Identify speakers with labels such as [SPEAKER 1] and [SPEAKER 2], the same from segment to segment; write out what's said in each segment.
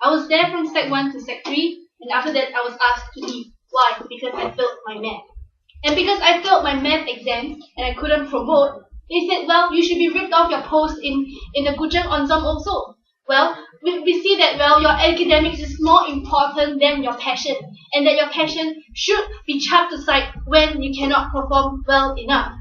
[SPEAKER 1] I was there from Sec 1 to Sec 3, and after that I was asked to leave. Why? Because I failed my math. And because I failed my math exams and I couldn't promote, they said, well, you should be ripped off your post in the Gujang Onsam also. Well, we see that, well, your academics is more important than your passion, and that your passion should be chucked aside when you cannot perform well enough.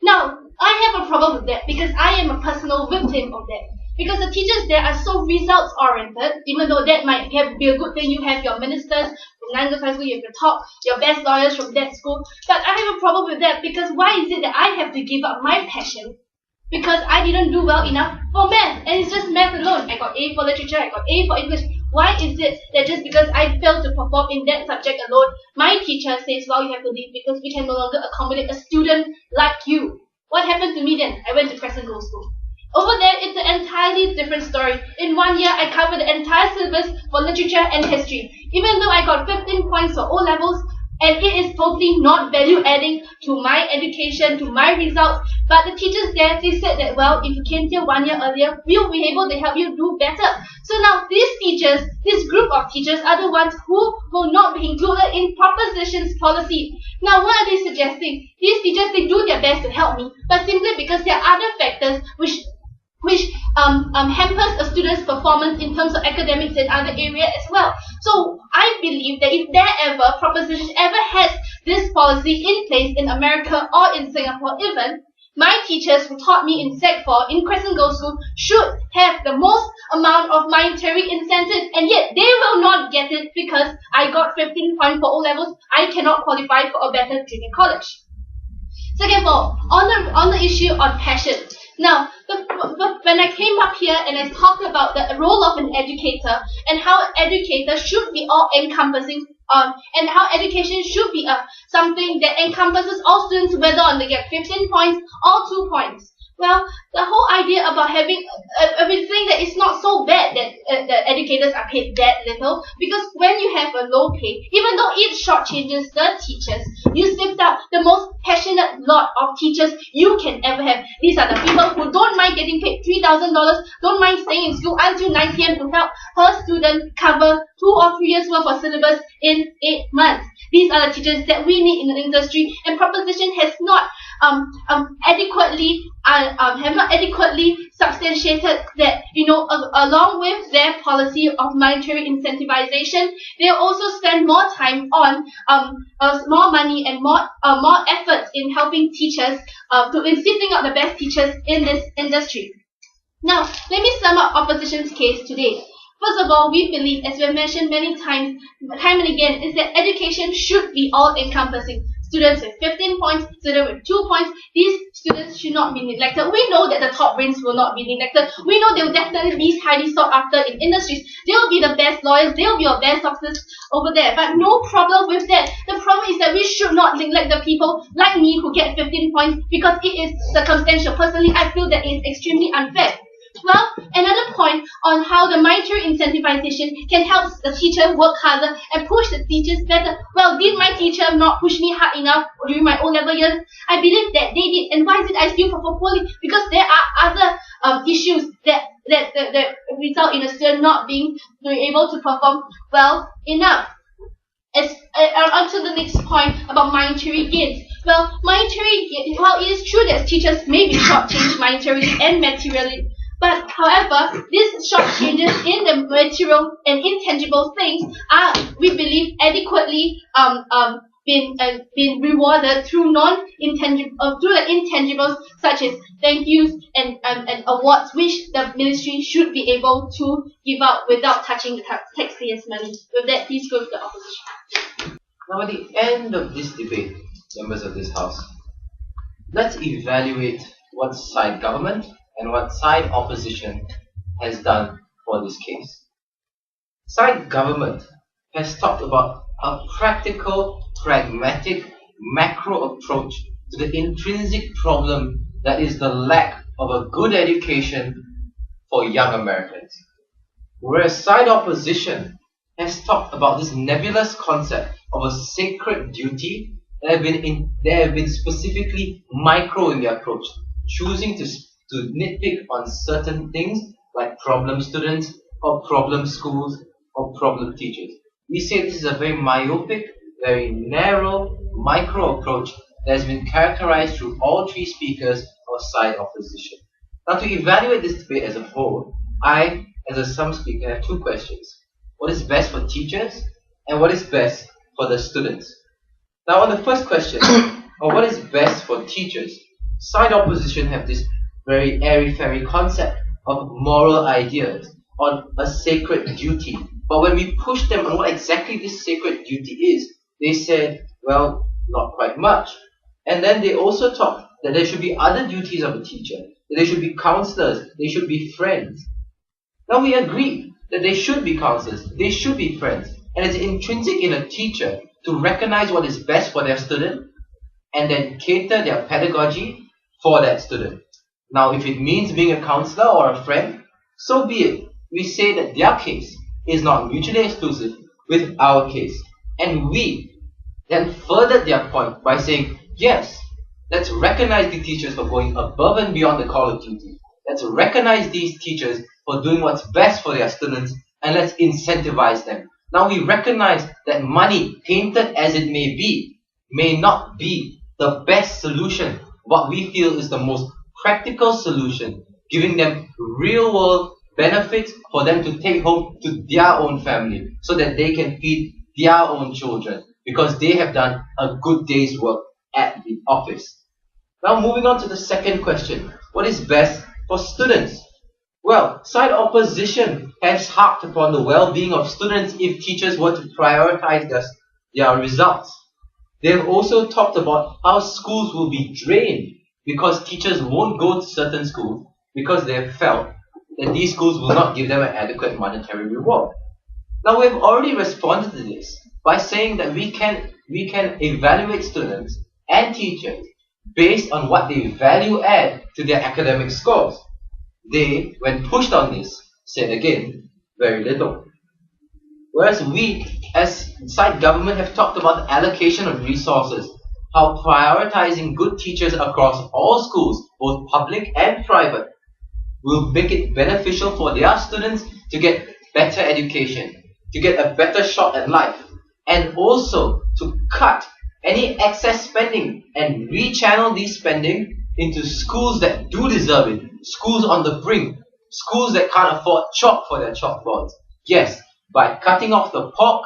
[SPEAKER 1] Now, I have a problem with that because I am a personal victim of that. Because the teachers there are so results oriented, even though that might be a good thing. You have your ministers from Nanyang High School, you have your best lawyers from that school. But I have a problem with that because why is it that I have to give up my passion because I didn't do well enough for math? And it's just math alone. I got A for literature, I got A for English. Why is it that just because I failed to perform in that subject alone, my teacher says, well, you have to leave because we can no longer accommodate a student like you? What happened to me then? I went to Crescent Girls' School. Over there, it's an entirely different story. In 1 year, I covered the entire syllabus for literature and history. Even though I got 15 points for O-levels, and it is totally not value-adding to my education, to my results. But the teachers there, they said that, well, if you came here 1 year earlier, we'll be able to help you do better. So now these teachers, this group of teachers are the ones who will not be included in propositions policy. Now, what are they suggesting? These teachers, they do their best to help me, but simply because there are other factors which hampers a student's performance in terms of academics and other areas as well. So I believe that if proposition ever has this policy in place in America or in Singapore even, my teachers who taught me in Sec 4 in Crescent Girls' School should have the most amount of monetary incentive, and yet they will not get it because I got 15 points for O-levels. I cannot qualify for a better junior college. Second of all, on the issue on passion. Now, when I came up here and I talked about the role of an educator and how educators should be all-encompassing and how education should be something that encompasses all students, whether they get 15 points or 2 points. Well, the whole idea about having we think that it's not so bad that the educators are paid that little, because when you have a low pay, even though it shortchanges the teachers, you slipped out the most passionate lot of teachers you can ever have. These are the people who don't mind getting paid $3,000, don't mind staying in school until 9 p.m. to help her student cover 2 or 3 years worth of syllabus in 8 months. These are the teachers that we need in the industry, and proposition has not adequately substantiated that, along with their policy of monetary incentivization, they also spend more time on more money and more effort in helping teachers in sifting out the best teachers in this industry. Now, let me sum up opposition's case today. First of all, we believe, as we have mentioned many times, time and again, is that education should be all-encompassing. Students with 15 points, students with 2 points, these students should not be neglected. We know that the top brains will not be neglected. We know they will definitely be highly sought after in industries. They will be the best lawyers, they will be your best doctors over there. But no problem with that. The problem is that we should not neglect the people like me who get 15 points because it is circumstantial. Personally, I feel that it is extremely unfair. Well, another point on how the monetary incentivization can help the teacher work harder and push the teachers better. Well, did my teacher not push me hard enough during my O-level years? I believe that they did. And why is it I still perform poorly? Because there are other issues that result in a student not being able to perform well enough. On to the next point about monetary gains. Well, it is true that teachers may be shortchanged monetarily and materially. But however, these short changes in the material and intangible things are, we believe, adequately been rewarded through the intangibles such as thank yous and awards, which the ministry should be able to give out without touching the taxpayers' money. With that, please go to the opposition.
[SPEAKER 2] Now, at the end of this debate, members of this House, let's evaluate what side government and what side opposition has done for this case. Side government has talked about a practical, pragmatic, macro approach to the intrinsic problem that is the lack of a good education for young Americans. Whereas side opposition has talked about this nebulous concept of a sacred duty that have been specifically micro in their approach, choosing to nitpick on certain things like problem students or problem schools for problem teachers. We say this is a very myopic, very narrow, micro approach that has been characterized through all three speakers of side opposition. Now, to evaluate this debate as a whole, I, as a sum speaker, have two questions. What is best for teachers, and what is best for the students? Now, on the first question, or what is best for teachers, side opposition have this very airy-fairy concept of moral ideas, on a sacred duty. But when we push them on what exactly this sacred duty is, they said, well, not quite much. And then they also talked that there should be other duties of a teacher, that they should be counselors, they should be friends. Now we agree that they should be counselors, they should be friends, and it's intrinsic in a teacher to recognize what is best for their student and then cater their pedagogy for that student. Now, if it means being a counselor or a friend, so be it. We say that their case is not mutually exclusive with our case. And we then furthered their point by saying, yes, let's recognize the teachers for going above and beyond the call of duty. Let's recognize these teachers for doing what's best for their students, and let's incentivize them. Now we recognize that money, painted as it may be, may not be the best solution. What we feel is the most practical solution, giving them real world benefits for them to take home to their own family so that they can feed their own children because they have done a good day's work at the office. Now moving on to the second question, what is best for students? Well, side opposition has harped upon the well-being of students if teachers were to prioritize their results. They have also talked about how schools will be drained because teachers won't go to certain schools because they have felt that these schools will not give them an adequate monetary reward. Now we have already responded to this by saying that we can evaluate students and teachers based on what they value add to their academic scores. They, when pushed on this, said again, very little. Whereas we, as side government, have talked about the allocation of resources, how prioritizing good teachers across all schools, both public and private, will make it beneficial for their students to get better education, to get a better shot at life, and also to cut any excess spending and rechannel these spending into schools that do deserve it, schools on the brink, schools that can't afford chalk for their chalkboards. Yes, by cutting off the pork,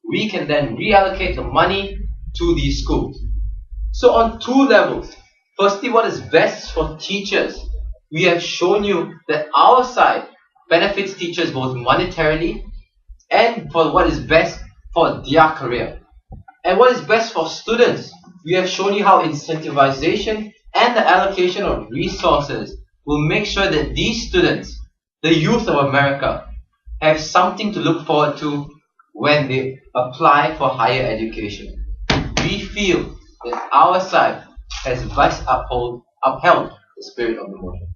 [SPEAKER 2] we can then reallocate the money to these schools. So on two levels, firstly, what is best for teachers? We have shown you that our side benefits teachers both monetarily and for what is best for their career. And what is best for students? We have shown you how incentivization and the allocation of resources will make sure that these students, the youth of America, have something to look forward to when they apply for higher education. We feel that our side has thus upheld the spirit of the motion.